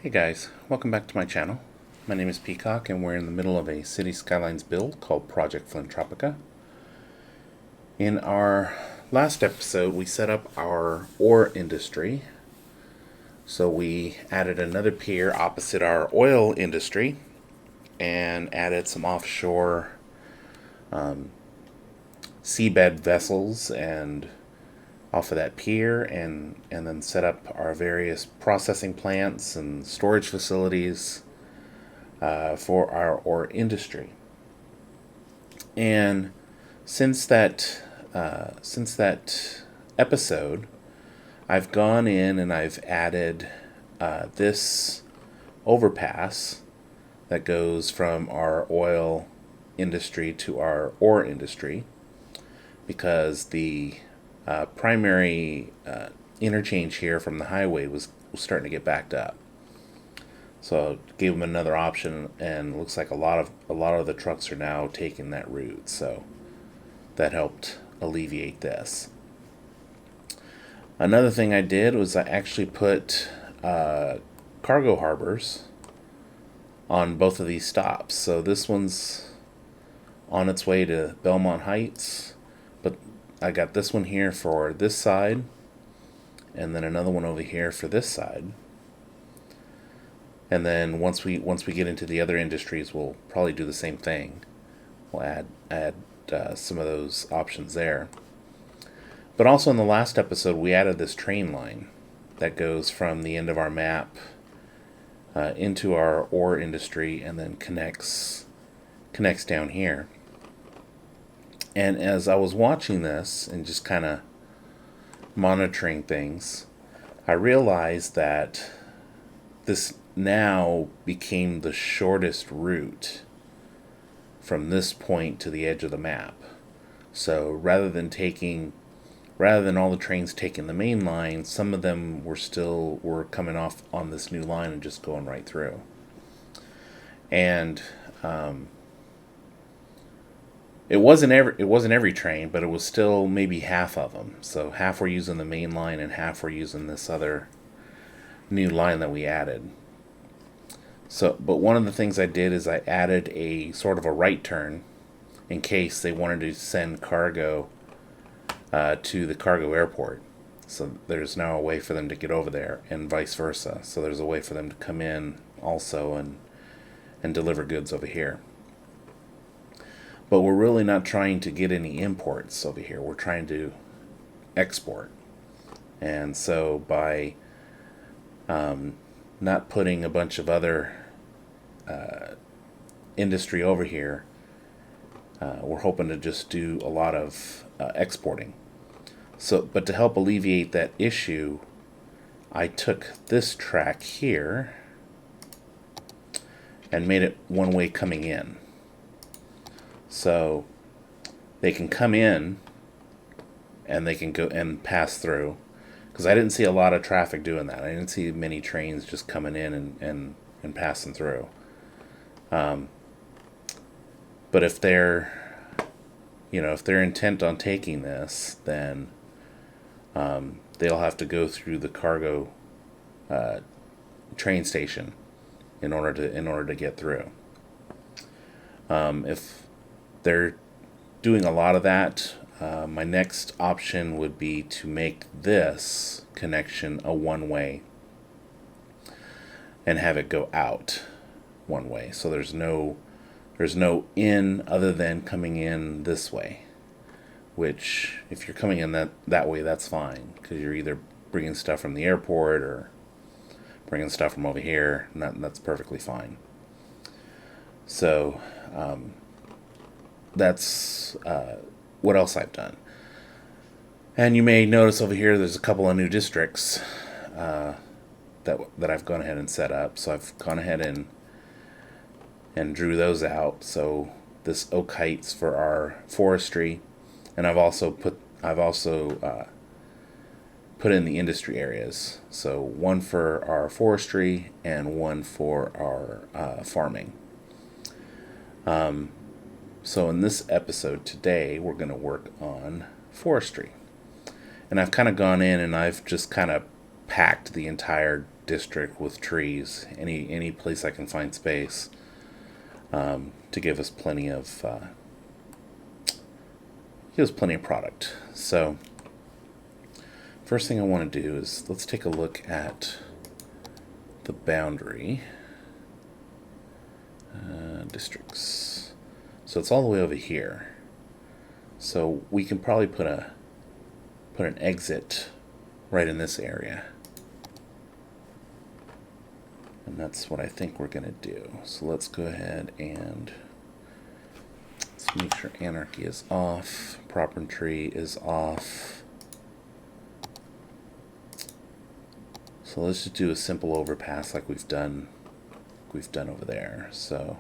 Hey guys, welcome back to my channel. My name is Peacock and we're in the middle of a Cities Skylines build called Project Flintropica. In our last episode we set up our ore industry. So we added another pier opposite our oil industry and added some offshore seabed vessels and off of that pier and then set up our various processing plants and storage facilities for our ore industry. And since that episode, I've gone in and I've added this overpass that goes from our oil industry to our ore industry, because the primary interchange here from the highway was starting to get backed up. So gave them another option, and it looks like a lot of the trucks are now taking that route. So that helped alleviate this. Another thing I did was I actually put cargo harbors on both of these stops. So this one's on its way to Belmont Heights, but I got this one here for this side, and then another one over here for this side. And then once we get into the other industries, we'll probably do the same thing. We'll add some of those options there. But also in the last episode, we added this train line that goes from the end of our map into our ore industry and then connects down here. And as I was watching this and just kind of monitoring things, I realized that this now became the shortest route from this point to the edge of the map. So rather than all the trains taking the main line, some of them were coming off on this new line and just going right through. And it wasn't every train, but it was still maybe half of them. So half were using the main line and half were using this other new line that we added. So, but one of the things I did is I added a sort of a right turn in case they wanted to send cargo to the cargo airport. So there's now a way for them to get over there, and vice versa. So there's a way for them to come in also and deliver goods over here. But we're really not trying to get any imports over here. We're trying to export. And so by not putting a bunch of other industry over here, we're hoping to just do a lot of exporting. So, but to help alleviate that issue, I took this track here and made it one way coming in. So they can come in and they can go and pass through, because I didn't see a lot of traffic doing that. I didn't see many trains just coming in and passing through. But if they're intent on taking this, then they'll have to go through the cargo train station in order to get through. If they're doing a lot of that, my next option would be to make this connection a one-way and have it go out one way. So there's no in other than coming in this way. Which, if you're coming in that way, that's fine, because you're either bringing stuff from the airport or bringing stuff from over here, and that's perfectly fine. So that's what else I've done. And you may notice over here there's a couple of new districts that I've gone ahead and set up. So I've gone ahead and drew those out. So this Oak Heights for our forestry, and I've also put in the industry areas. So one for our forestry and one for our farming. So in this episode today, we're going to work on forestry. And I've kind of gone in and I've just kind of packed the entire district with trees, any place I can find space, to give us plenty of product. So first thing I want to do is let's take a look at the boundary districts. So it's all the way over here. So we can probably put an exit right in this area. And that's what I think we're going to do. So let's go ahead and let's make sure anarchy is off, proper tree is off. So let's just do a simple overpass like we've done over there. So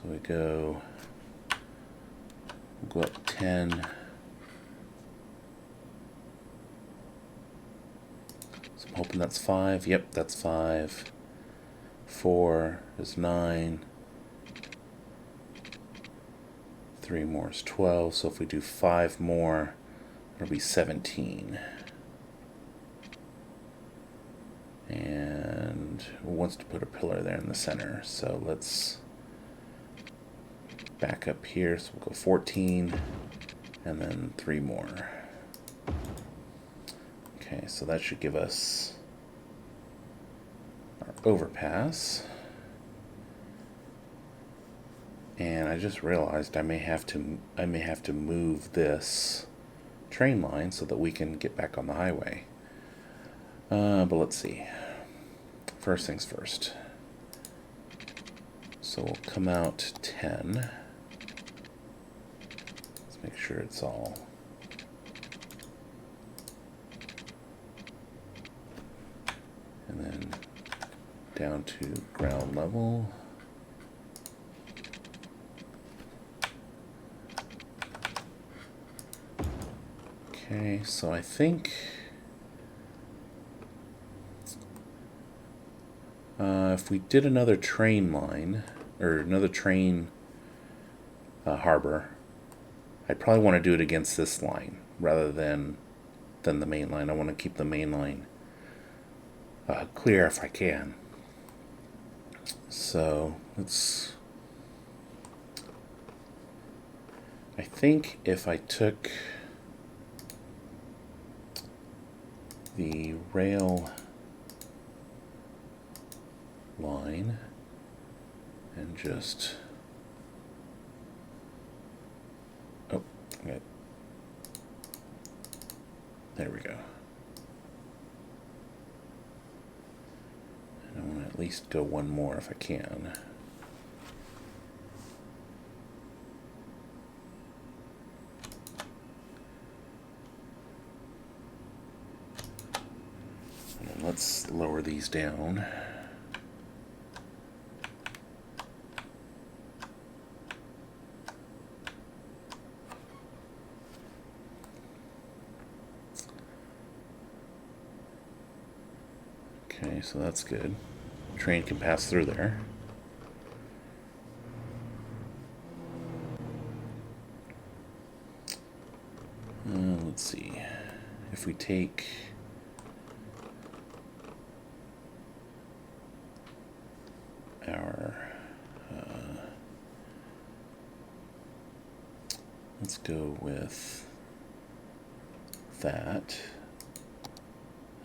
we go, we'll go up 10. So I'm hoping that's 5. Yep, that's 5. 4 is 9. 3 more is 12. So if we do 5 more, it'll be 17. And it wants to put a pillar there in the center. So let's back up here. So we'll go 14 and then 3 more. Okay, so that should give us our overpass. And I just realized I may have to move this train line so that we can get back on the highway. But let's see. First things first. So we'll come out 10. Let's make sure it's all and then down to ground level. Okay, so I think if we did another train line or another train harbor, I'd probably want to do it against this line rather than the main line. I want to keep the main line clear if I can. So I think if I took the rail line and just okay. There we go. And I want to at least go one more if I can. And then let's lower these down. Okay, so that's good. Train can pass through there. Let's see. If we take our let's go with that.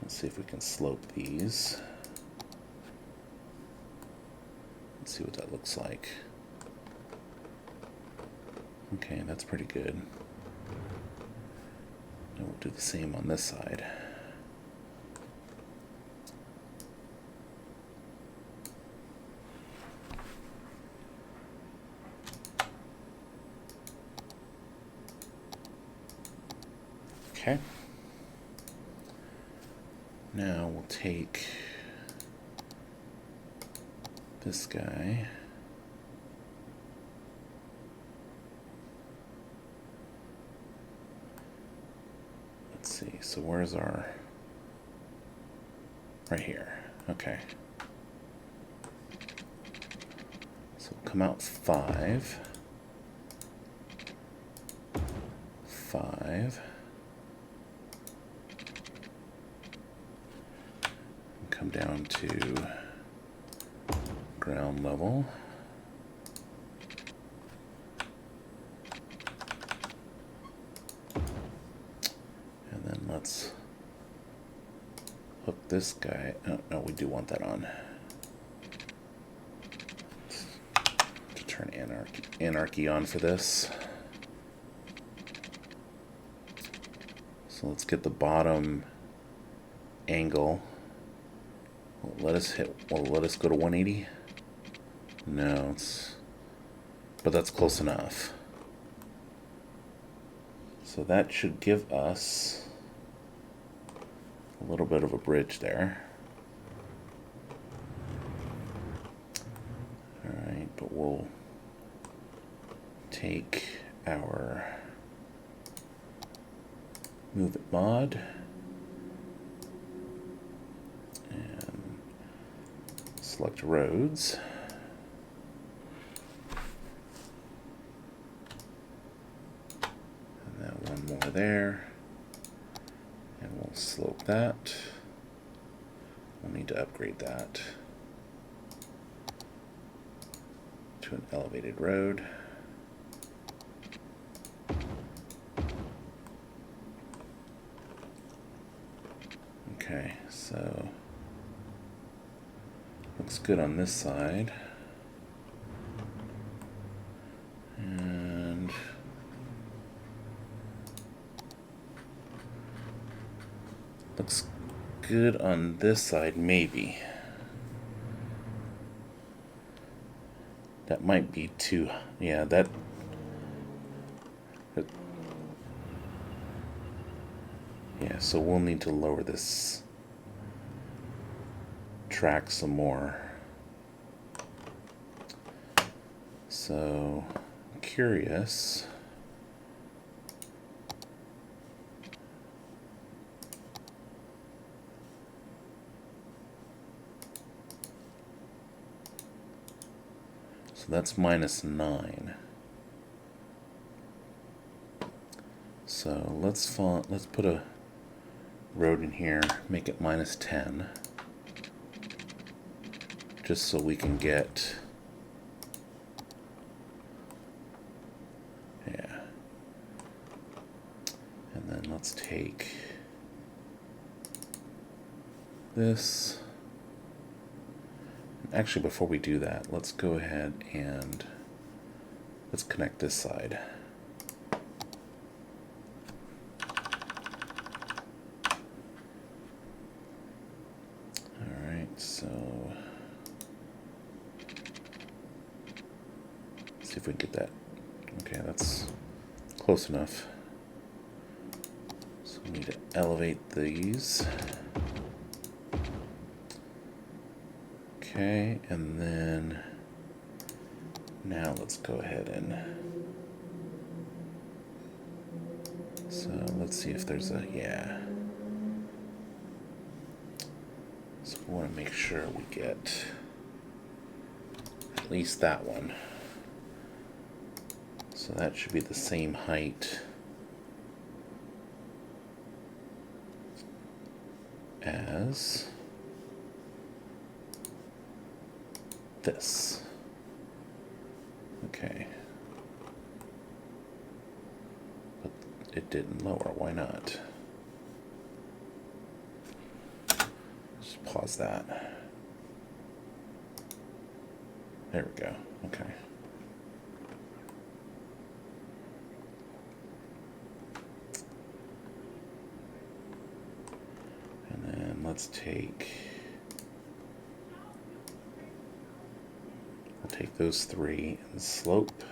Let's see if we can slope these. Let's see what that looks like. Okay, that's pretty good. And we'll do the same on this side. Okay. Now we'll take this guy. Let's see, so where's our, right here, okay. So we'll come out 5, 5, come down to ground level. And then let's hook this guy. Oh, no, we do want that on. To turn anarchy on for this. So let's get the bottom angle. Will it let us go to 180? No, but that's close enough. So that should give us a little bit of a bridge there. Alright, but we'll take our move it mod and select roads. And then one more there. And we'll slope that. We'll need to upgrade that to an elevated road. Okay, so looks good on this side. And looks good on this side, maybe. That might be too, yeah, yeah, so we'll need to lower this track some more. So, I'm curious. So that's -9. So let's put a road in here, make it -10, just so we can get, yeah, and then let's take this. Actually, before we do that, let's go ahead and let's connect this side. So let's see if we can get that. Okay, that's close enough. So we need to elevate these. Okay, and then now let's go ahead and, so let's see if there's a, yeah. So we want to make sure we get at least that one. So that should be the same height as this. Okay. But it didn't lower. Why not? Just pause that. There we go. Okay. And then let's take, I'll take those three and slope.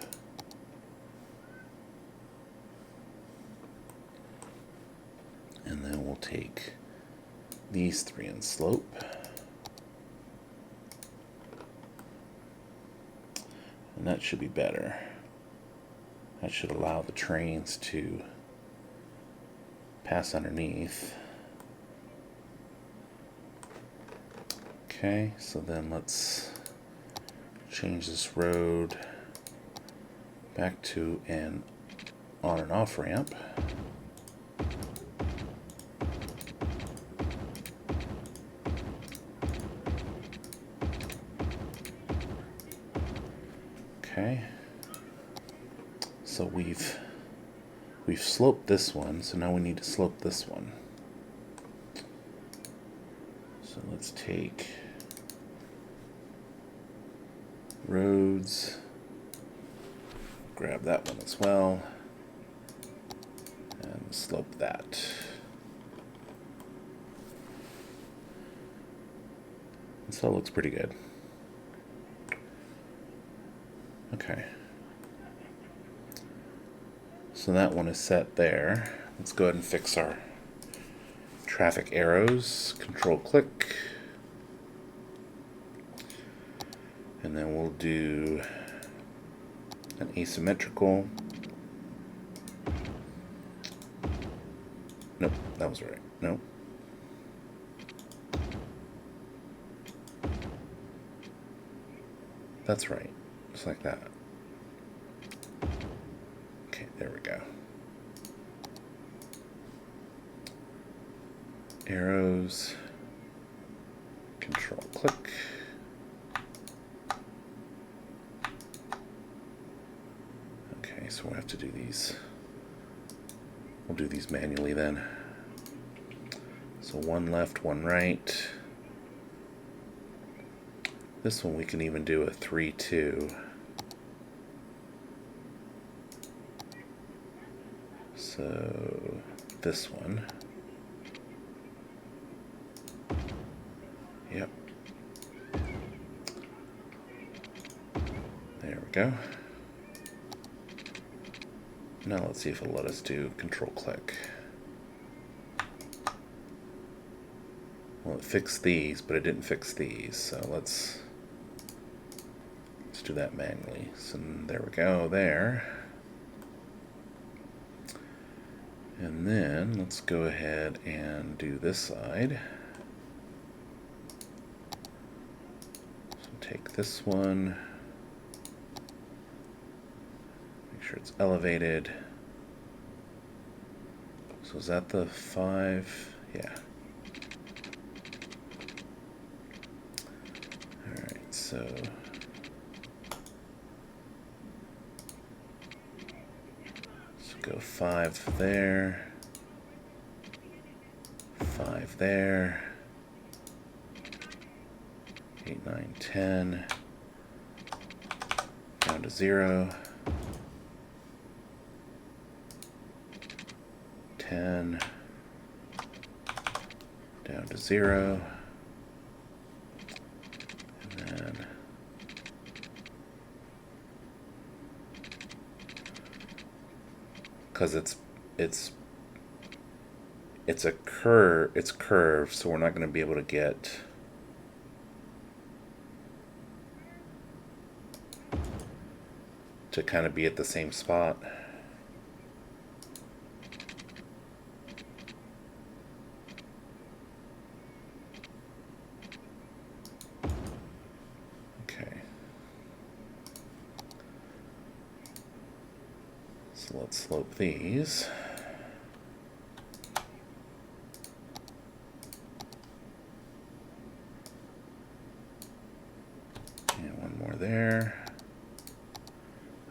And then we'll take these three and slope. And that should be better. That should allow the trains to pass underneath. Okay, so then let's change this road back to an on and off ramp. Okay. So we've sloped this one, so now we need to slope this one. So let's take roads, grab that one as well, and slope that. And so it looks pretty good. Okay. So that one is set there. Let's go ahead and fix our traffic arrows. Control click. And then we'll do an asymmetrical. Nope, that was right. Nope. That's right. Just like that. Okay, there we go. Arrows. Control click. Okay, so we'll have to do these. We'll do these manually then. So one left, one right. This one we can even do a 3-2. So this one. Yep. There we go. Now let's see if it'll let us do control click. Well, it fixed these, but it didn't fix these, so let's do that manually. So there we go, there. And then let's go ahead and do this side. So take this one, make sure it's elevated. So is that the 5? Yeah. Alright, so go 5 there, 5 there, 8, 9, 10, down to 0, 10, down to 0, and then because it's a curve, it's curved, so we're not going to be able to get to kind of be at the same spot. Okay. So let's slope these. And one more there.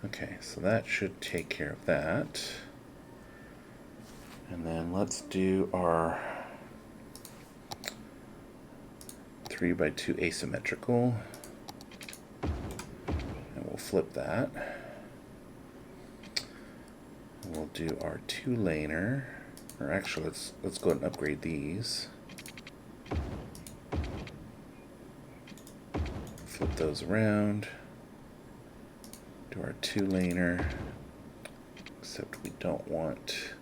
Okay, so that should take care of that. And then let's do our 3x2 asymmetrical. And we'll flip that. We'll do our 2-laner, or actually let's go ahead and upgrade these. Flip those around. Do our 2-laner, except we don't want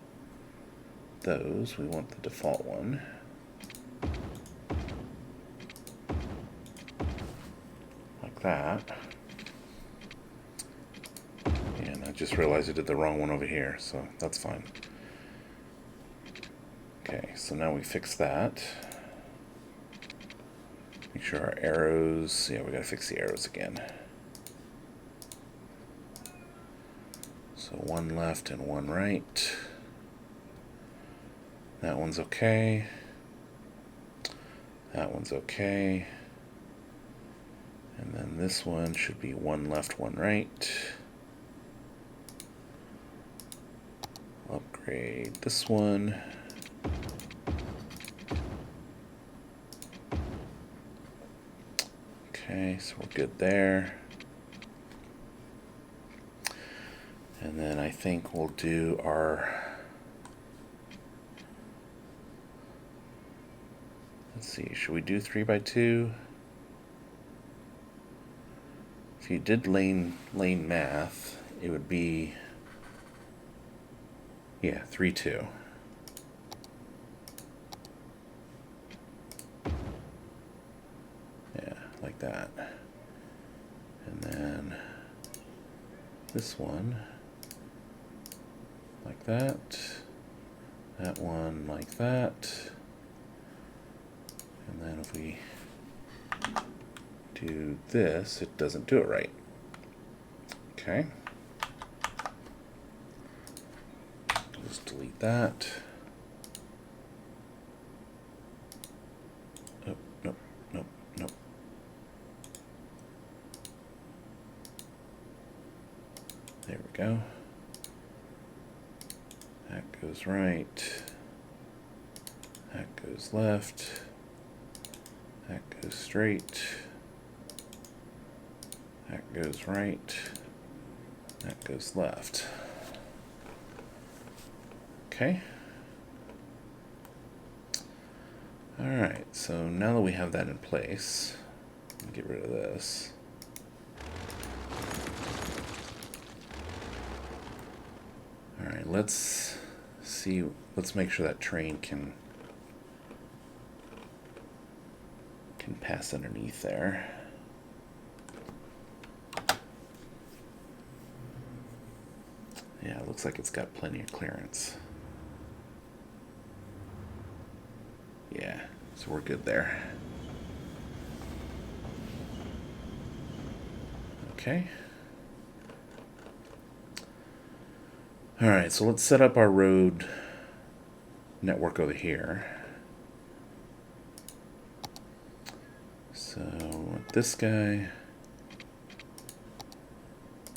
those, we want the default one. Like that. And I just realized I did the wrong one over here, so that's fine. Okay, so now we fix that. Make sure our arrows, yeah, we gotta fix the arrows again. So one left and one right. That one's okay. That one's okay. And And then this one should be one left, one right. Upgrade this one. Okay, so we're good there. And then I think we'll do our, let's see, should we do 3x2? If you did lane math, it would be, yeah, 3-2. Yeah, like that. And then this one like that. That one like that. And then if we do this, it doesn't do it right. Okay. Just delete that. Oh, nope, nope, nope. There we go. That goes right. That goes left. That goes straight. That goes right. That goes left. Okay. Alright, so now that we have that in place, get rid of this. Alright, let's see, let's make sure that train can pass underneath there. Yeah, it looks like it's got plenty of clearance. Yeah, so we're good there. Okay. Alright, so let's set up our road network over here. So with this guy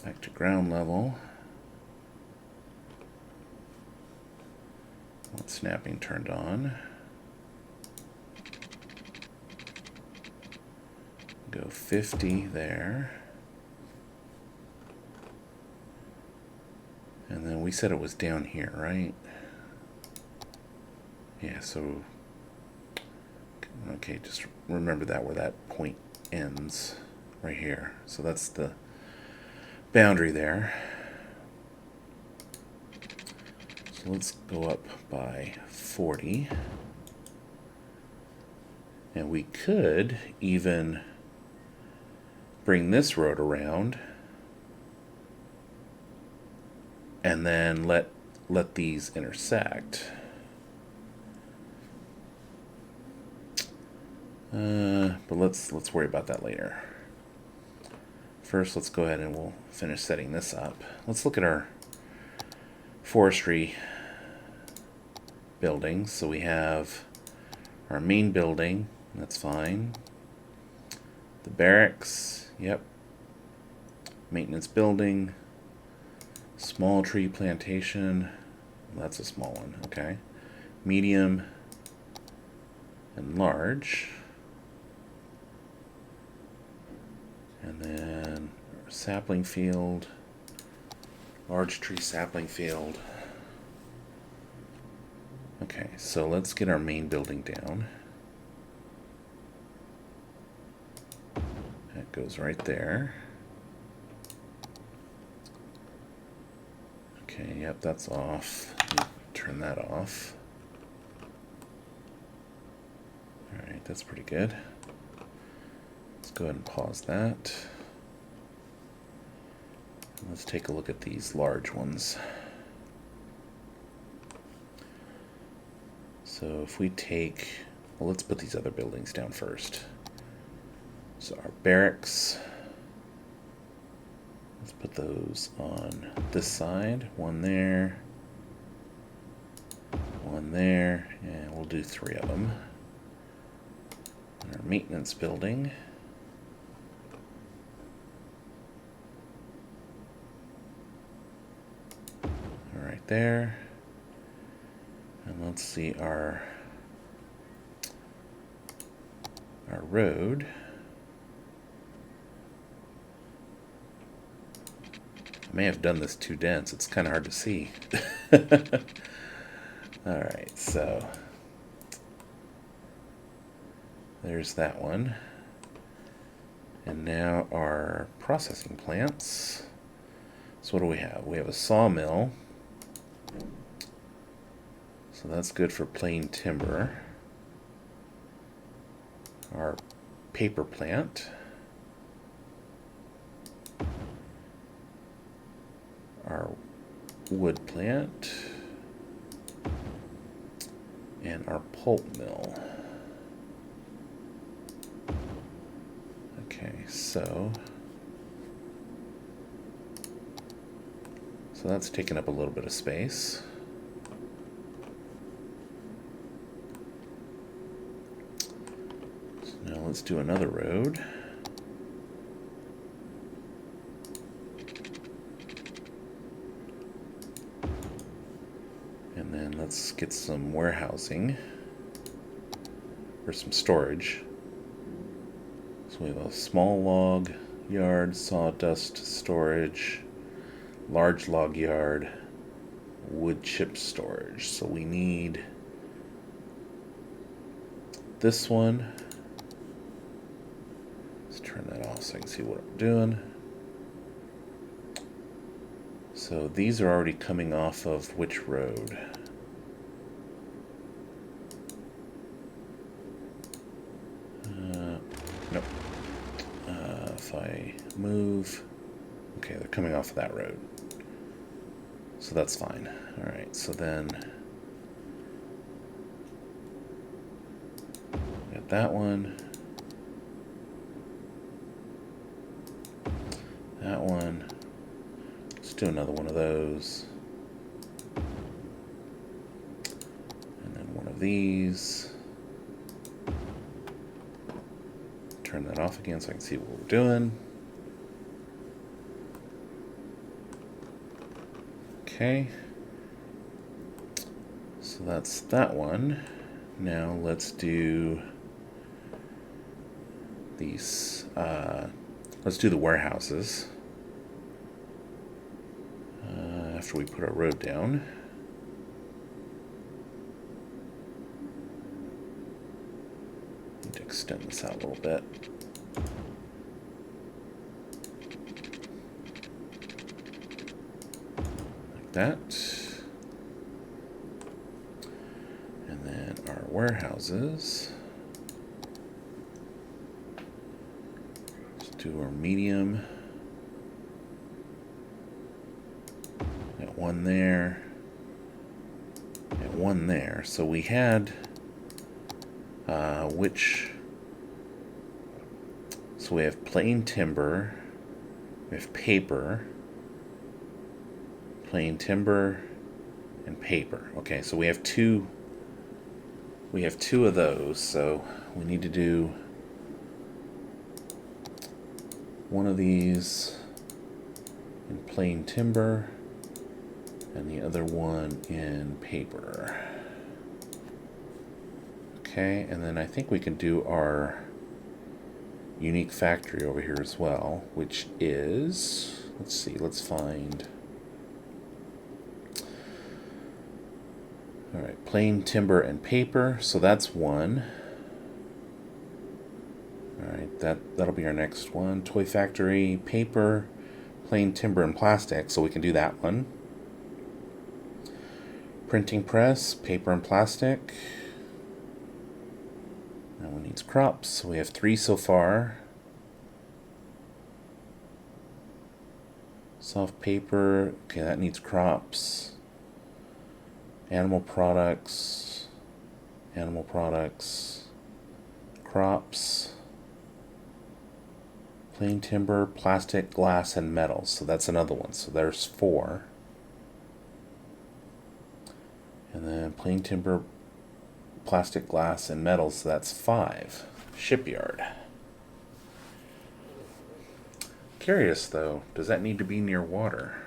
back to ground level. Want snapping turned on. Go 50 there. And then we said it was down here, right? Yeah, so okay, just remember that where that point ends, right here. So that's the boundary there. So let's go up by 40. And we could even bring this road around and then let these intersect. But let's worry about that later. First, let's go ahead and we'll finish setting this up. Let's look at our forestry buildings. So we have our main building, that's fine. The barracks, yep. Maintenance building, small tree plantation, that's a small one, okay. Medium and large. And then our sapling field, large tree sapling field. Okay, so let's get our main building down. That goes right there. Okay, yep, that's off. Turn that off. Alright, that's pretty good. Let's go ahead and pause that. Let's take a look at these large ones. So if we take, well, let's put these other buildings down first. So our barracks, let's put those on this side. One there, and we'll do 3 of them. And our maintenance building. there. And let's see our road. I may have done this too dense. It's kind of hard to see. Alright, so there's that one. And now our processing plants. So what do we have? We have a sawmill. So that's good for plain timber. Our paper plant. Our wood plant. And our pulp mill. Okay, so that's taking up a little bit of space. So now let's do another road. And then let's get some warehousing or some storage. So we have a small log yard, sawdust storage, large log yard, wood chip storage. So we need this one. Let's turn that off so I can see what I'm doing. So these are already coming off of which road? Nope. If I move, okay, they're coming off of that road. So that's fine. Alright, so then got that one. That one. Let's do another one of those. And then one of these. Turn that off again so I can see what we're doing. Okay. So that's that one. Now let's do these. Let's do the warehouses. After we put our road down. Need to extend this out a little bit. Like that. And then our warehouses. Let's do our medium. One there, and one there. So we had so we have plain timber, we have paper, plain timber, and paper. Okay, so we have two of those, so we need to do one of these in plain timber and the other one in paper. Okay, and then I think we can do our unique factory over here as well, which is, let's see, let's find, all right, plain timber and paper, so that's one. All right, that'll be our next one. Toy factory, paper, plain timber and plastic, so we can do that one. Printing press, paper and plastic. That one needs crops. So we have 3 so far. Soft paper. Okay, that needs crops. Animal products. Animal products. Crops. Plain timber, plastic, glass, and metals. So that's another one. So there's 4. And then plain timber, plastic, glass, and metals, so that's 5. Shipyard. Curious though, does that need to be near water?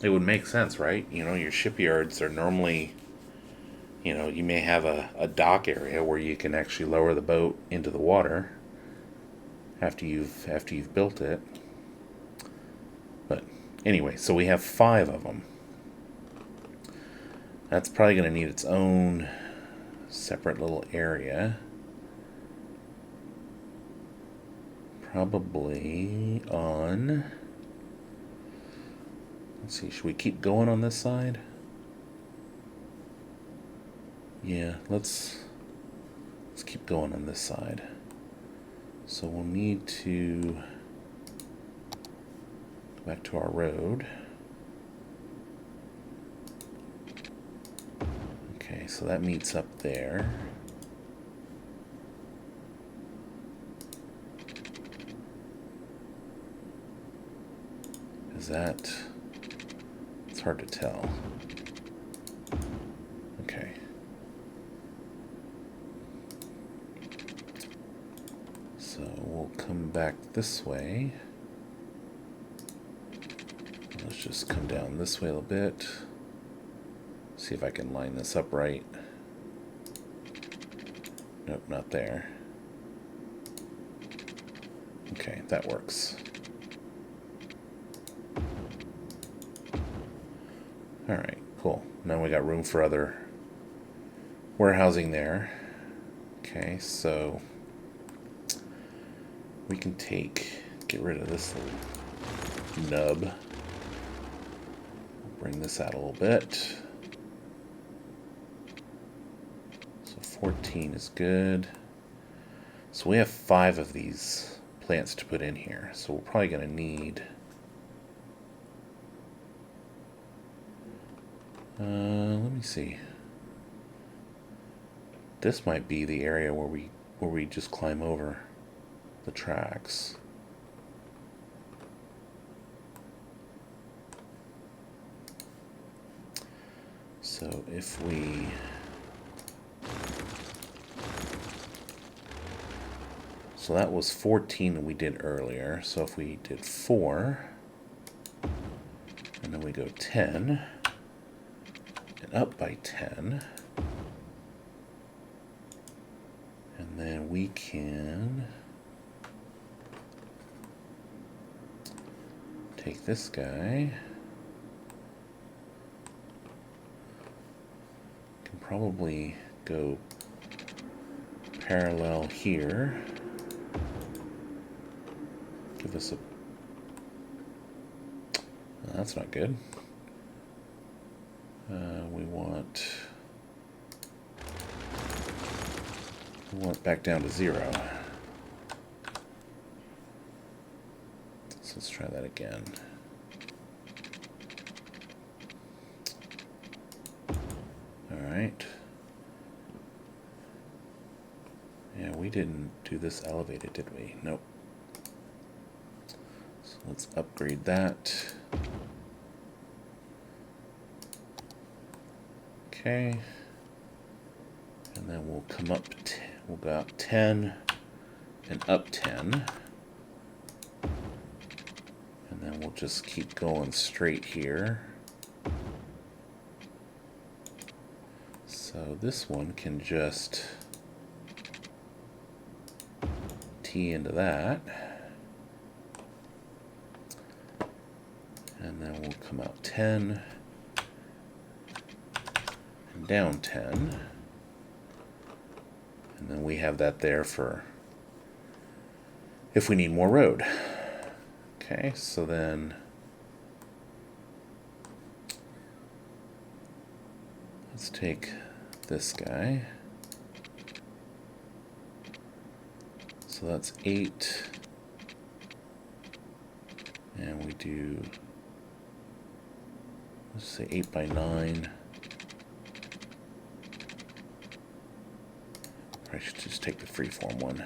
It would make sense, right? You know, your shipyards are normally, you know, you may have a dock area where you can actually lower the boat into the water after you've built it. But anyway, so we have 5 of them. That's probably going to need its own separate little area. Probably on... Let's see, should we keep going on this side? Yeah, let's keep going on this side. So we'll need to go back to our road. Okay, so that meets up there. Is that... It's hard to tell. Okay. So we'll come back this way. Let's just come down this way a little bit. See if I can line this up right. Nope, not there. Okay, that works. Alright, cool. Now we got room for other warehousing there. Okay, so we can get rid of this little nub. Bring this out a little bit. So 14 is good. So we have 5 of these plants to put in here. So we're probably going to need... let me see. This might be the area where we just climb over the tracks. So if we... So that was 14 that we did earlier. So if we did 4, and then we go 10, and up by 10, and then we can take this guy, can probably go parallel here, give us a... That's not good. We want back down to 0. So let's try that again. Alright. Yeah, we didn't do this elevated, did we? Nope. So let's upgrade that. Okay. And then we'll come up, we'll go up 10 and up 10. And then we'll just keep going straight here. So this one can just tee into that. And then we'll come out 10 and down 10. And then we have that there for if we need more road. Okay, so then let's take this guy. So that's 8. And we do, let's say 8 by 9. I should just take the freeform one.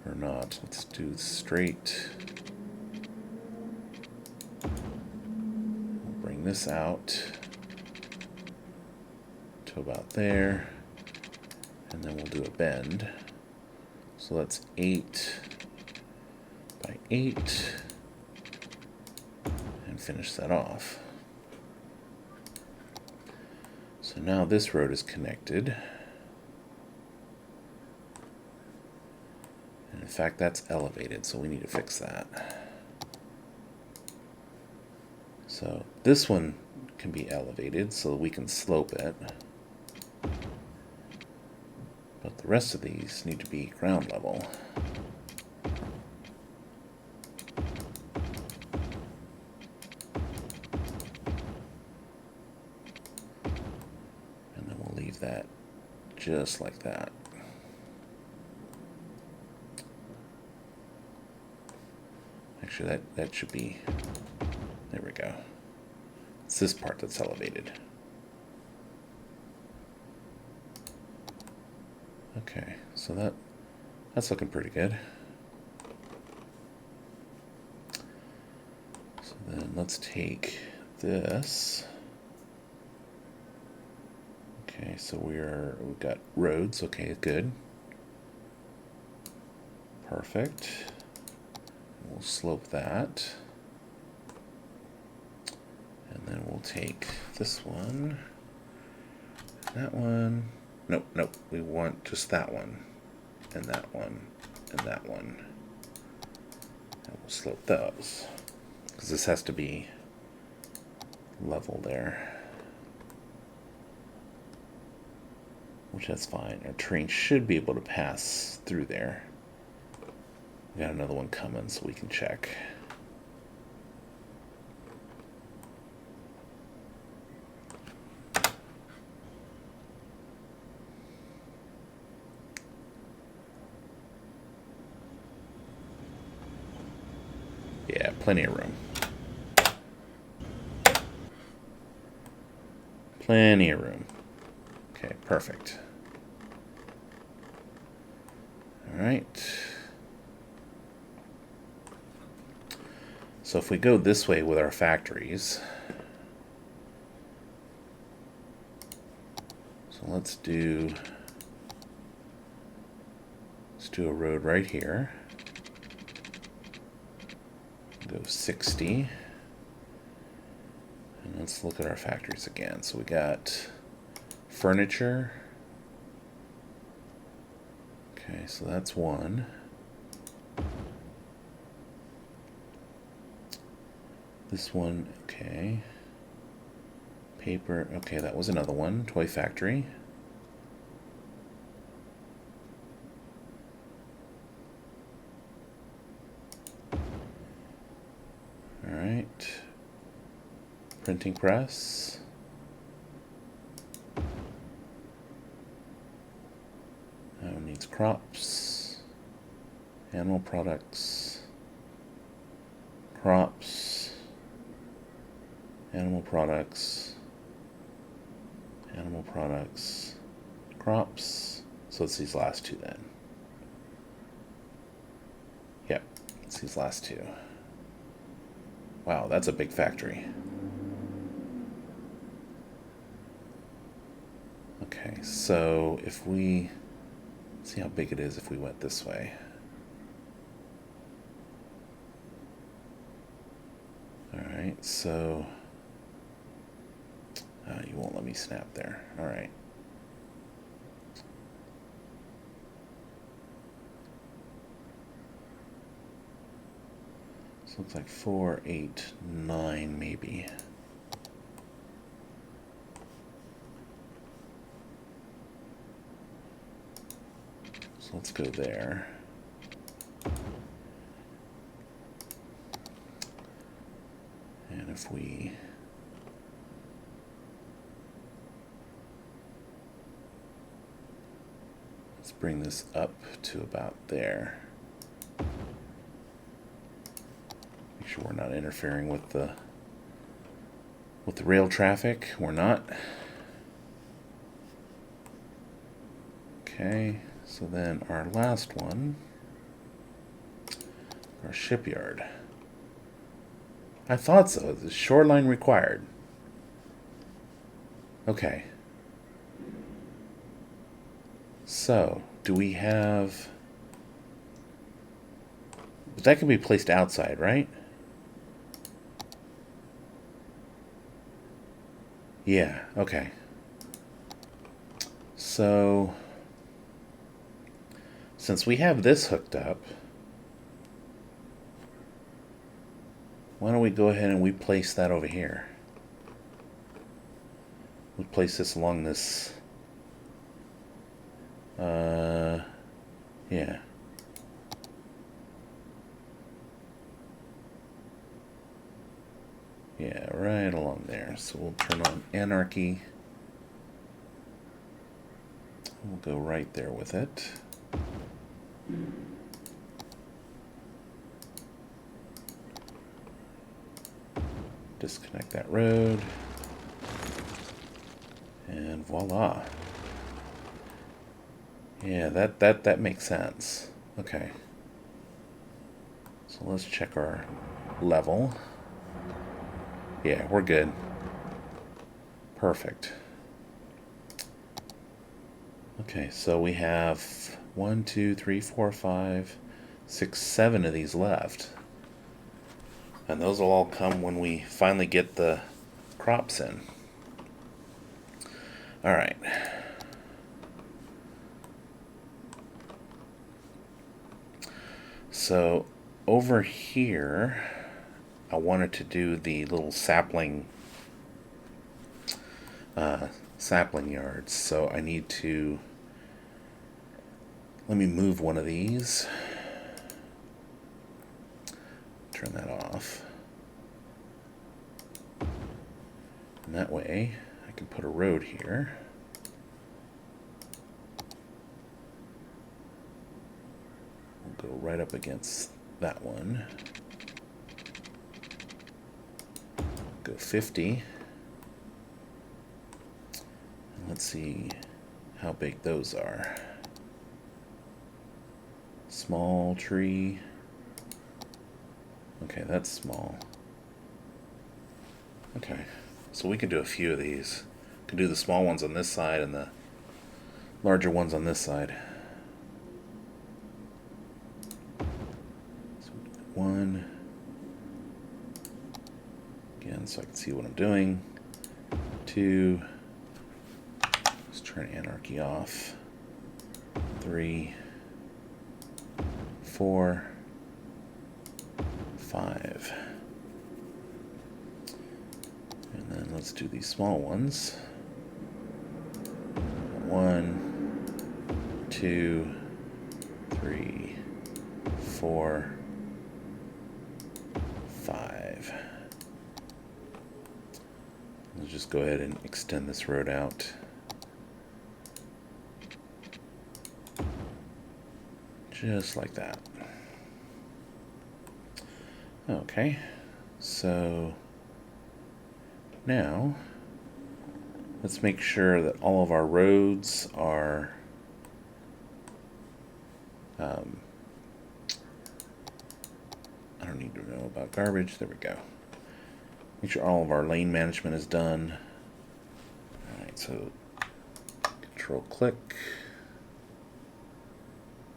Or not. Let's do straight. We'll bring this out to about there. And then we'll do a bend. So that's 8 by 8. And finish that off. So now this road is connected. And in fact, that's elevated, so we need to fix that. So this one can be elevated so we can slope it. But the rest of these need to be ground level. And then we'll leave that just like that. Actually, that should be, there we go. It's this part that's elevated. Okay, so that's looking pretty good. So then let's take this. Okay, so we've got roads. Okay, good. Perfect. We'll slope that. And then we'll take this one, that one. Nope, nope. We want just that one, and that one, and that one. And we'll slope those, because this has to be level there. Which that's fine. Our train should be able to pass through there. We got another one coming, so we can check. Yeah, plenty of room. Plenty of room. Okay, perfect. All right. So if we go this way with our factories, so let's do a road right here. Go 60. And let's look at our factories again. So we got furniture. Okay, so that's one. This one, okay. Paper, okay, that was another one. Toy factory. All right. Printing press. That one needs crops. Animal products. Crops. Animal products. Animal products. Crops. So it's these last two then. Yep, it's these last two. Wow, that's a big factory. Okay, so if we see how big it is if we went this way. All right, so you won't let me snap there. All right. So looks like 4, 8, 9 maybe. So let's go there. And if we let's bring this up to about there. Make sure we're not interfering with the rail traffic. We're not. Okay, so then our last one, our shipyard. I thought so. The shoreline required. Okay. So, do we have But that can be placed outside, right? Yeah, okay. So, since we have this hooked up, why don't we go ahead and we place that over here? We place this along this, yeah. Yeah, right along there. So we'll turn on anarchy. We'll go right there with it. Disconnect that road. And voila. Yeah, that makes sense. Okay. So let's check our level. Yeah, we're good. Perfect. Okay, so we have 1, 2, 3, 4, 5, 6, 7 of these left. And those will all come when we finally get the crops in. Alright. So over here, I wanted to do the little sapling yards. So I need to, let me move one of these. Turn that off. And that way I can put a road here. We'll go right up against that one. Go 50. And let's see how big those are. Small tree. Okay, that's small. Okay, so we can do a few of these. We can do the small ones on this side and the larger ones on this side. So 1. Again, so I can see what I'm doing. 2. Let's turn anarchy off. 3. 4. 5. And then let's do these small ones. 1, 2, 3, 4, 5. Let's just go ahead and extend this road out. Just like that. Okay, so now let's make sure that all of our roads are I don't need to know about garbage. There we go. Make sure all of our lane management is done. Alright, so control click,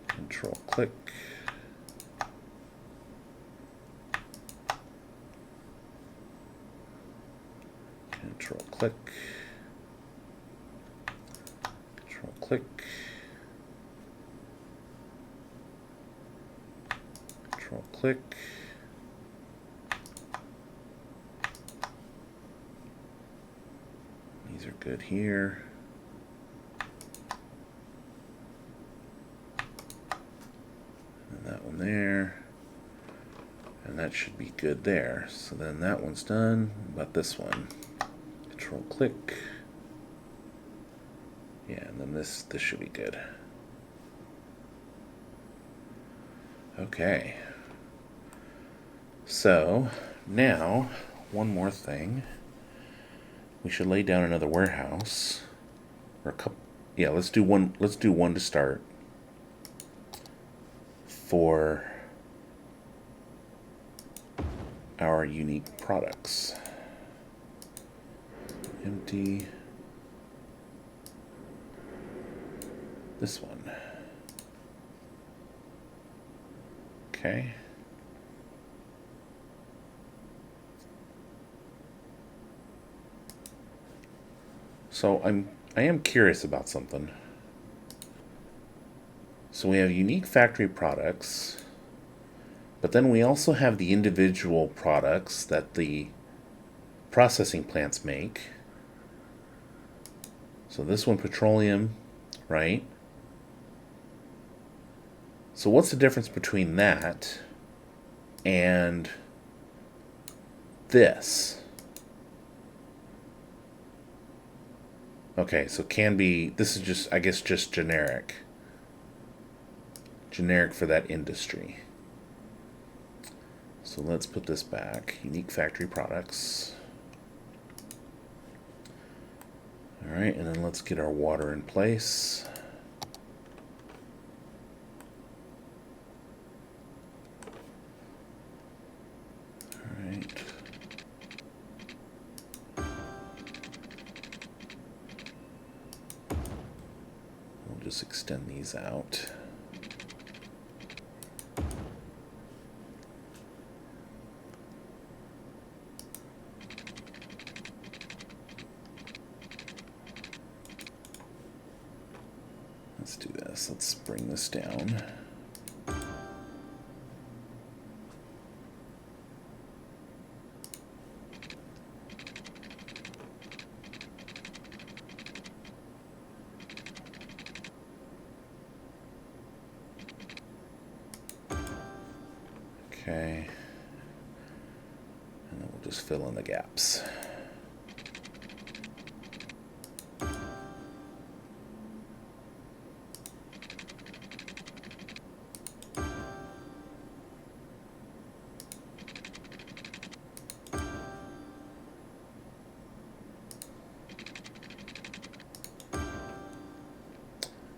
control click. Control click, control click, control click. These are good here. And that one there. And that should be good there. So then that one's done. What about this one? Control click. Yeah, and then this should be good. Okay. So now one more thing. We should lay down another warehouse. Or a couple. Yeah, let's do one to start. For our unique products. Empty. This one. Okay. So I am curious about something. So we have unique factory products, but then we also have the individual products that the processing plants make. So this one, petroleum, right? So what's the difference between that and this? Okay, so can be, this is just, I guess, just generic. Generic for that industry. So let's put this back. Unique factory products. All right, and then let's get our water in place. All right. We'll just extend these out. Let's do this. Let's bring this down. Okay. And then we'll just fill in the gaps.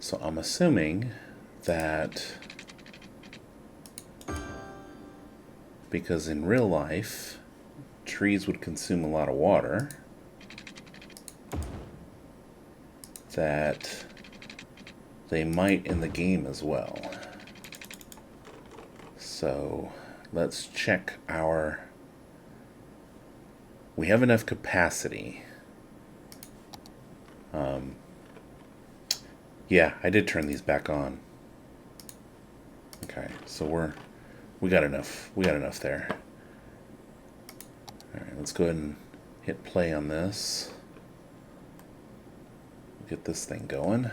So I'm assuming that because in real life, trees would consume a lot of water, that they might in the game as well. So let's check our... We have enough capacity. Yeah, I did turn these back on. Okay, so we got enough. We got enough there. All right, let's go ahead and hit play on this. Get this thing going.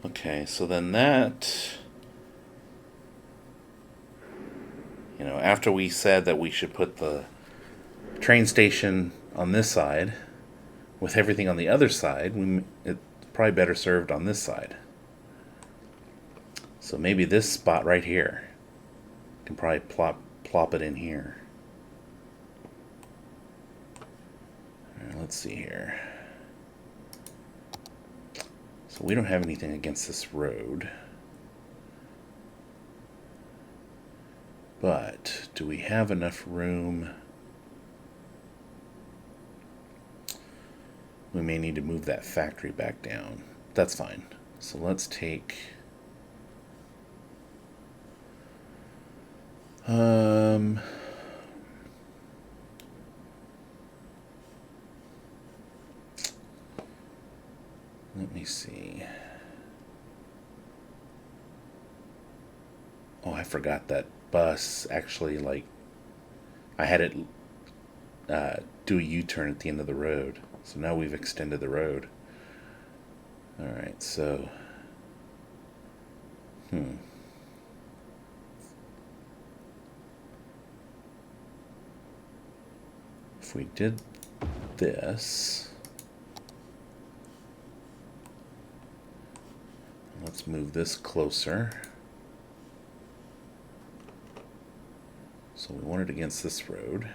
Okay, so then that, you know, after we said that we should put the train station on this side with everything on the other side, it's probably better served on this side. So maybe this spot right here can probably plop it in here. All right, let's see here. So we don't have anything against this road. But do we have enough room? We may need to move that factory back down. That's fine. So let's take... let me see. Oh, I forgot that bus actually, like, I had it do a U-turn at the end of the road. So now we've extended the road. All right, so... If we did this... Let's move this closer. So we want it against this road.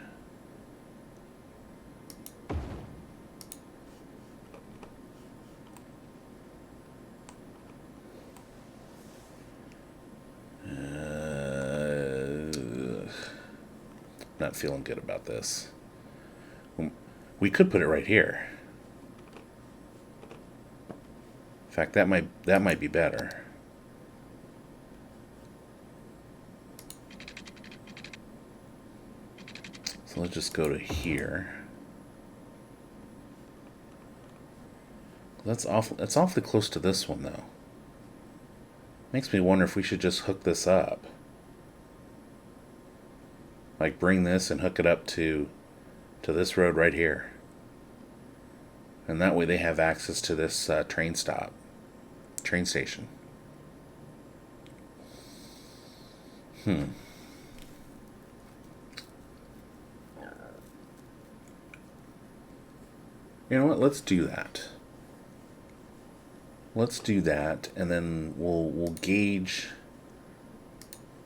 Not feeling good about this. We could put it right here. In fact, that might be better. let's just go to here. That's awfully close to this one, though. Makes me wonder if we should just hook this up. Like bring this and hook it up to this road right here. And that way they have access to this train station. You know what? Let's do that. Let's do that, and then we'll gauge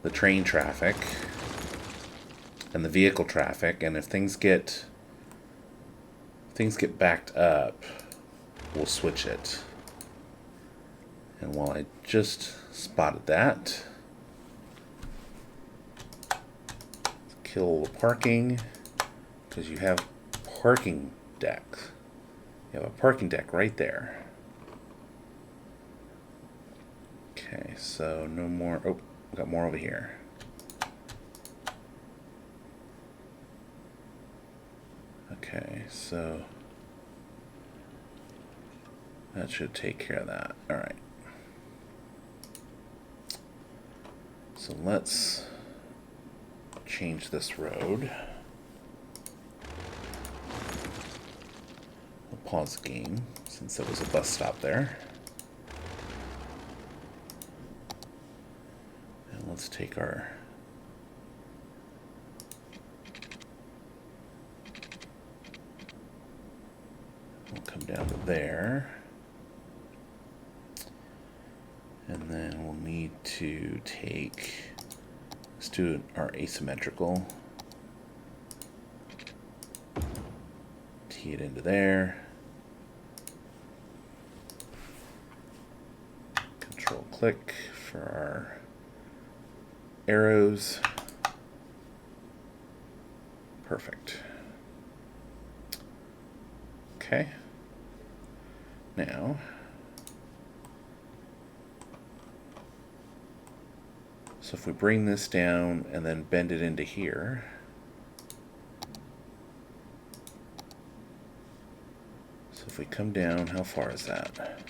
the train traffic and the vehicle traffic, and if things get backed up, we'll switch it. And while I just spotted that, let's kill the parking, because you have parking decks. You have a parking deck right there. Okay, so no more. Oh, we got more over here. Okay, so that should take care of that. All right. So let's change this road. We'll pause the game since there was a bus stop there. And let's take our we'll come down to there. And then we'll need to take, let's do our asymmetrical. Tee it into there. Control click for our arrows. Perfect. Okay. Now, so if we bring this down and then bend it into here, so if we come down, how far is that?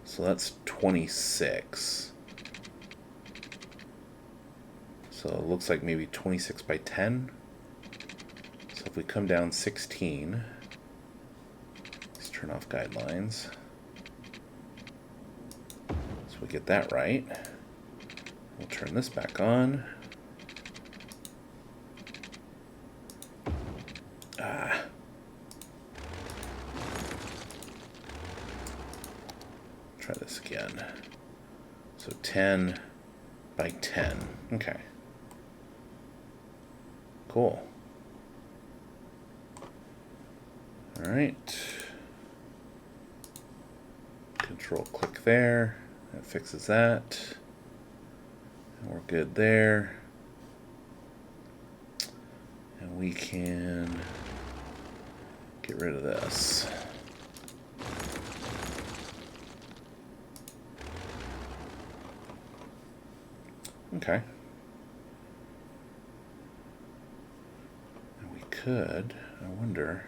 So that's 26. So it looks like maybe 26 by 10. So if we come down 16, let's turn off guidelines. So we get that right. We'll turn this back on. Try this again. So 10 by 10. Okay. Cool. All right. Control click there. That fixes that. And we're good there. And we can get rid of this. Okay. And we could, I wonder.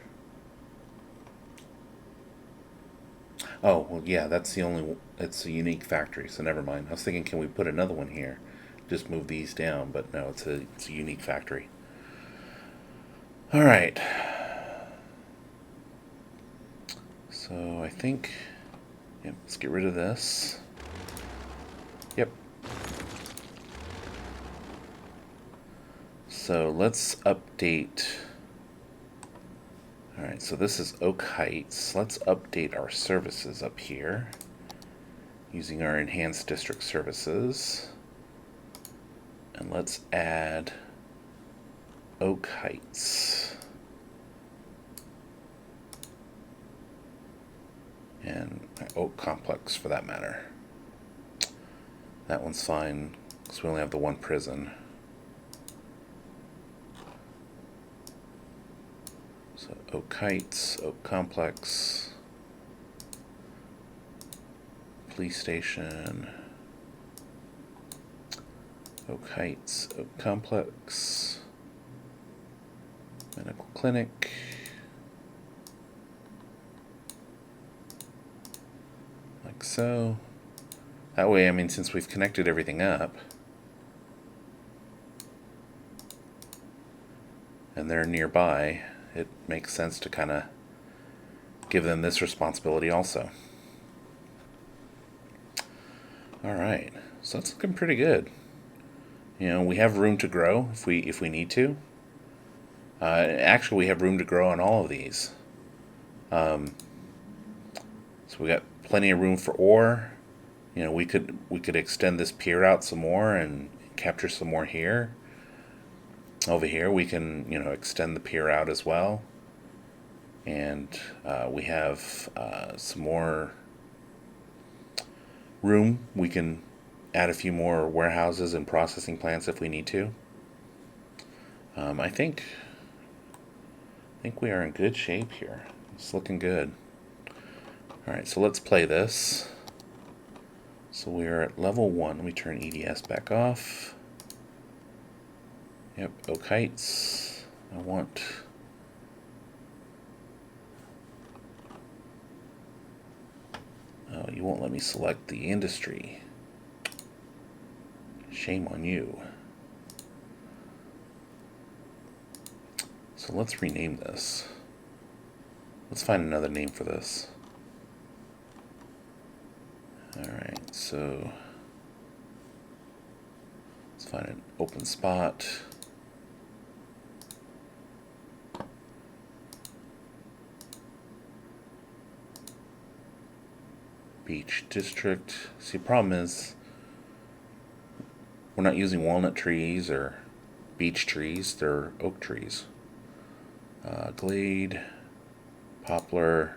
Oh, well, yeah, that's the only, it's a unique factory, so never mind. I was thinking, can we put another one here? Just move these down, but no, it's a unique factory. All right. So I think, yep, let's get rid of this. Yep. So let's update. All right, so this is Oak Heights. Let's update our services up here using our enhanced district services. And let's add Oak Heights. And Oak Complex for that matter. That one's fine because we only have the one prison. So Oak Heights, Oak Complex, police station, Oak Heights, Oak Complex, Medical clinic. Like so. That way, I mean, since we've connected everything up, and they're nearby, it makes sense to kind of give them this responsibility also. Alright, so that's looking pretty good. You know, we have room to grow if we need to. Actually, we have room to grow on all of these. So we got plenty of room for ore. You know, we could extend this pier out some more and capture some more here. Over here, we can, you know, extend the pier out as well. And we have some more room. We can add a few more warehouses and processing plants if we need to. I think we are in good shape here. It's looking good. Alright, so let's play this. So we're at level 1. Let me turn EDS back off. Yep, Oak Heights. I want... Oh, you won't let me select the industry. Shame on you. So let's rename this. Let's find another name for this. Alright, so let's find an open spot. Beach District. See, the problem is we're not using walnut trees or beech trees, they're oak trees. Glade, poplar,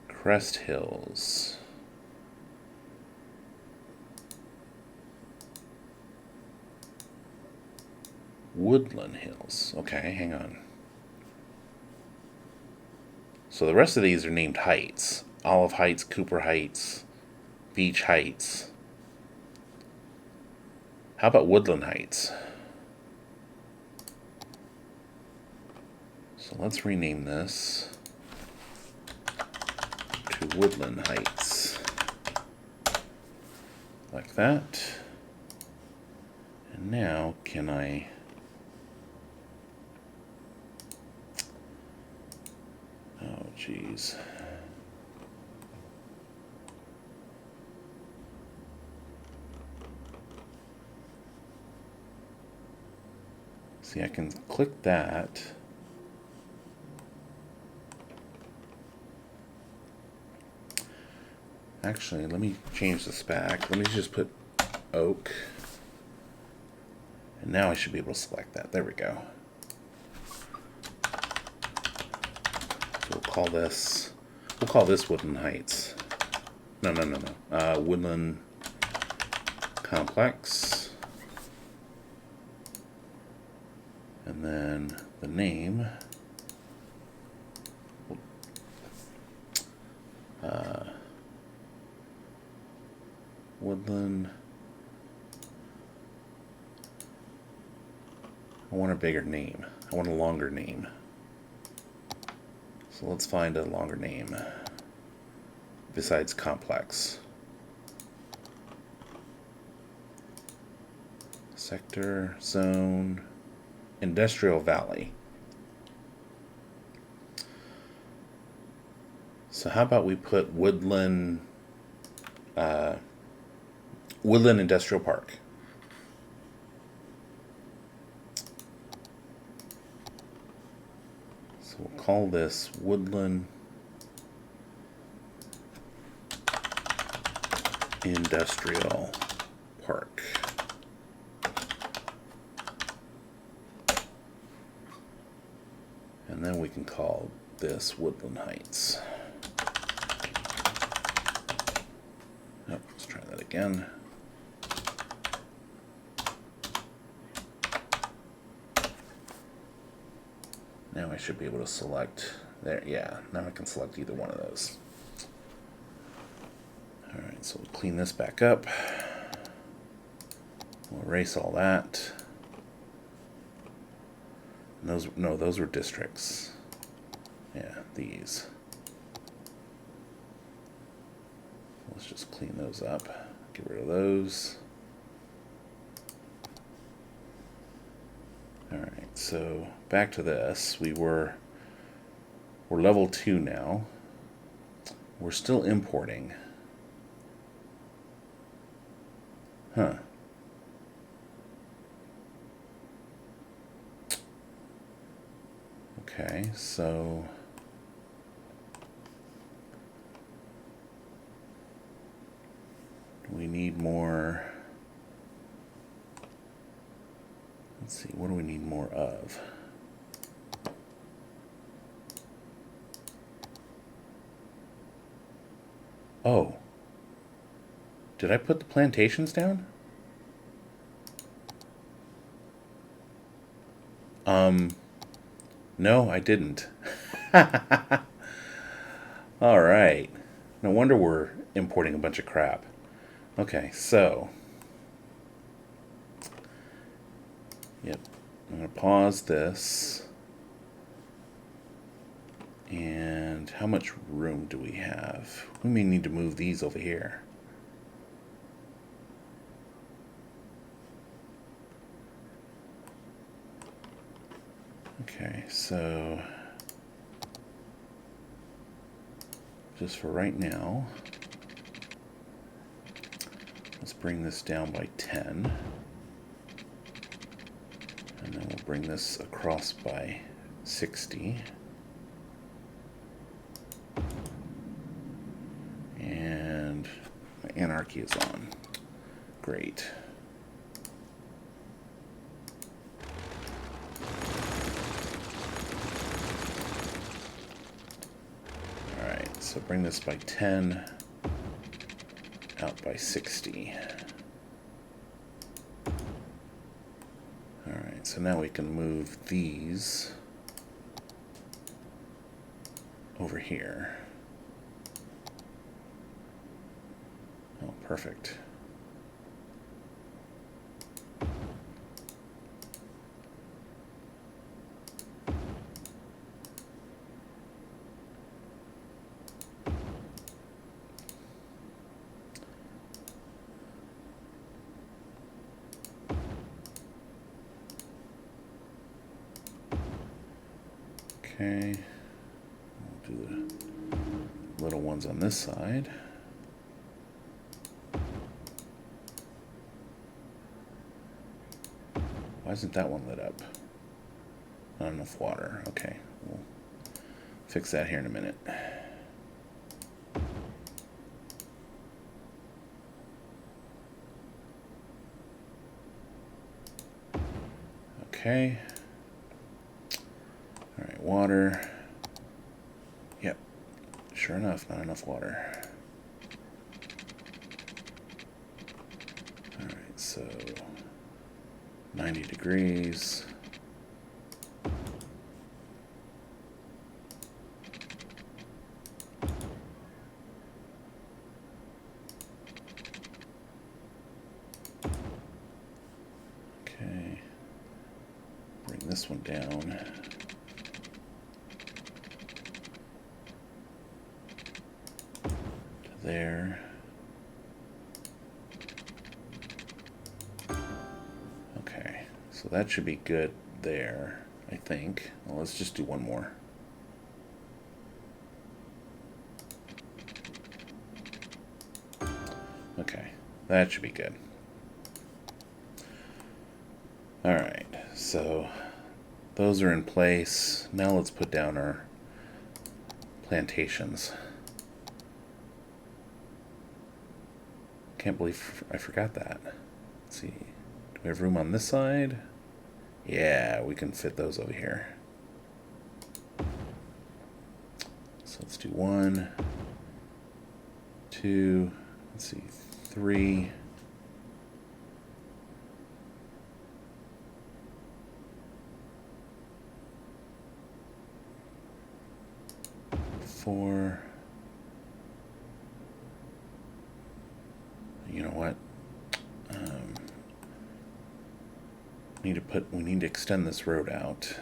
Crest Hills. Woodland Hills. Okay, hang on. So the rest of these are named heights. Olive Heights, Cooper Heights, Beach Heights. How about Woodland Heights? So let's rename this to Woodland Heights. Like that. And now can I... Oh, geez. See, I can click that. Actually, let me change the spec. Let me just put oak. And now I should be able to select that. There we go. So we'll call this Woodland Heights. No. Woodland Complex. And then the name. Woodland. I want a bigger name. I want a longer name. So let's find a longer name besides complex. Sector, zone, industrial valley. So how about we put Woodland Industrial Park. So we'll call this Woodland Industrial Park. And then we can call this Woodland Heights. Oh, let's try that again. Now I should be able to select there. Yeah, now I can select either one of those. Alright, so we'll clean this back up. We'll erase all that. Those, no, those were districts. Yeah, these. Let's just clean those up. Get rid of those. Alright, so back to this. We're level 2 now. We're still importing. Huh. Okay, so we need more. Let's see, what do we need more of? Oh. Did I put the plantations down? No, I didn't. Alright. No wonder we're importing a bunch of crap. Okay, so. Yep. I'm going to pause this. And how much room do we have? We may need to move these over here. Okay, so just for right now, let's bring this down by 10. And then we'll bring this across by 60. And my anarchy is on. Great. Alright, so bring this by 10, out by 60. Alright, so now we can move these over here. Oh, perfect. Okay, we'll do the little ones on this side. Why isn't that one lit up? Not enough water. Okay, we'll fix that here in a minute. Okay. Alright, water. Yep. Sure enough, not enough water. Alright, so 90 degrees. Okay. Bring this one down. To there. Okay, so that should be good there, I think. Well, let's just do one more. Okay, that should be good. Alright, so those are in place. Now let's put down our plantations. Can't believe I forgot that. Let's see. Do we have room on this side? Yeah, we can fit those over here. So let's do 1, 2, let's see, 3. 4. You know what? We need to extend this road out.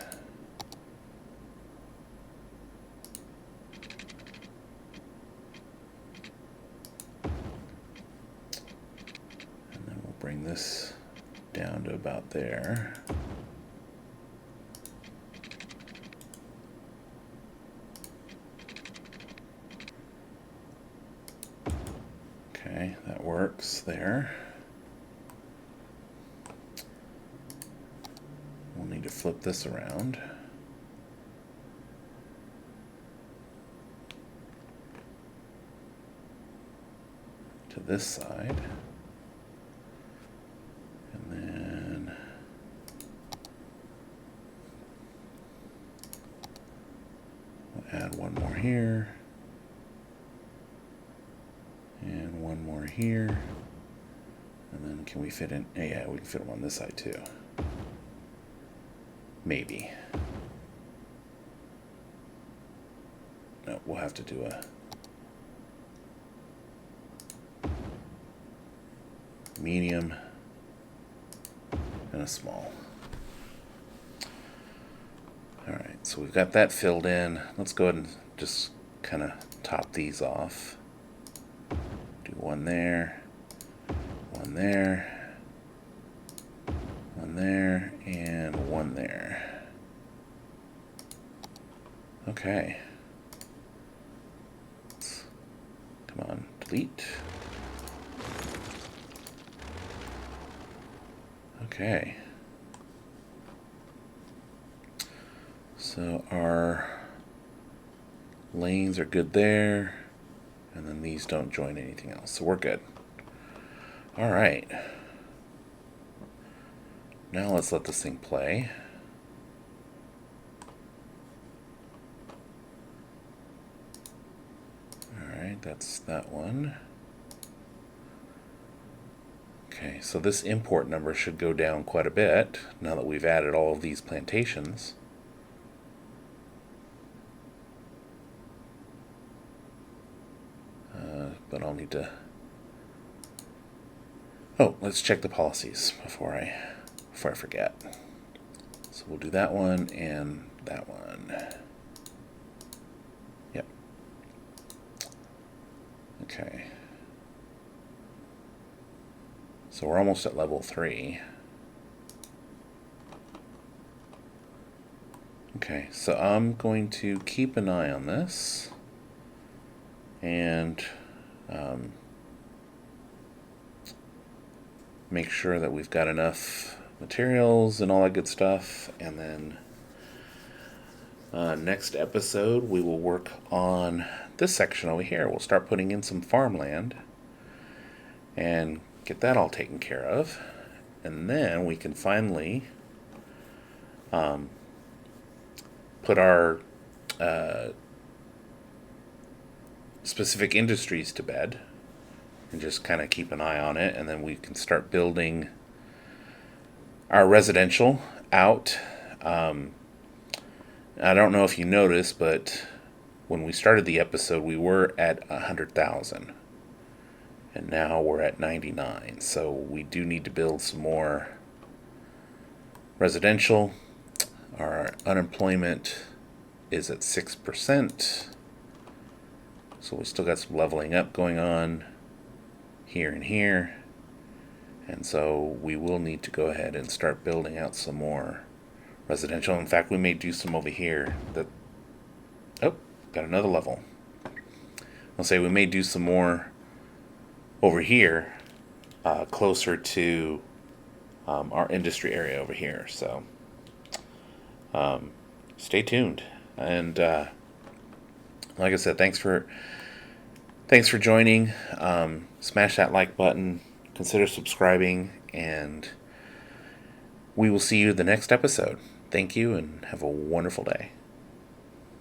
down to about there. Okay, that works there. We'll need to flip this around. To this side. And then we'll add one more here. And one more here. And then can we fit in? Yeah, we can fit them on this side too. Maybe. No, we'll have to do a medium and a small. Alright, so we've got that filled in. Let's go ahead and just kind of top these off. Do one there, one there, one there, and one there. Okay. Come on, delete. Okay. So our lanes are good there, and then these don't join anything else, so we're good. All right. Now let's let this thing play. All right, that's that one. Okay, so this import number should go down quite a bit now that we've added all of these plantations. But I'll need to... Oh, let's check the policies before I forget. So we'll do that one and that one. Yep. Okay. So we're almost at level 3. Okay, so I'm going to keep an eye on this and make sure that we've got enough materials and all that good stuff, and then next episode we will work on this section over here. We'll start putting in some farmland and get that all taken care of, and then we can finally put our specific industries to bed and just kind of keep an eye on it, and then we can start building our residential out. I don't know if you noticed, but when we started the episode we were at 100,000 and now we're at 99, so we do need to build some more residential. Our unemployment is at 6%, so we still got some leveling up going on here and here, and so we will need to go ahead and start building out some more residential. In fact, we may do some over here. Oh, got another level. I'll say we may do some more over here, closer to our industry area over here. So stay tuned, and like I said, thanks for joining. Smash that like button, consider subscribing, and we will see you in the next episode. Thank you, and have a wonderful day.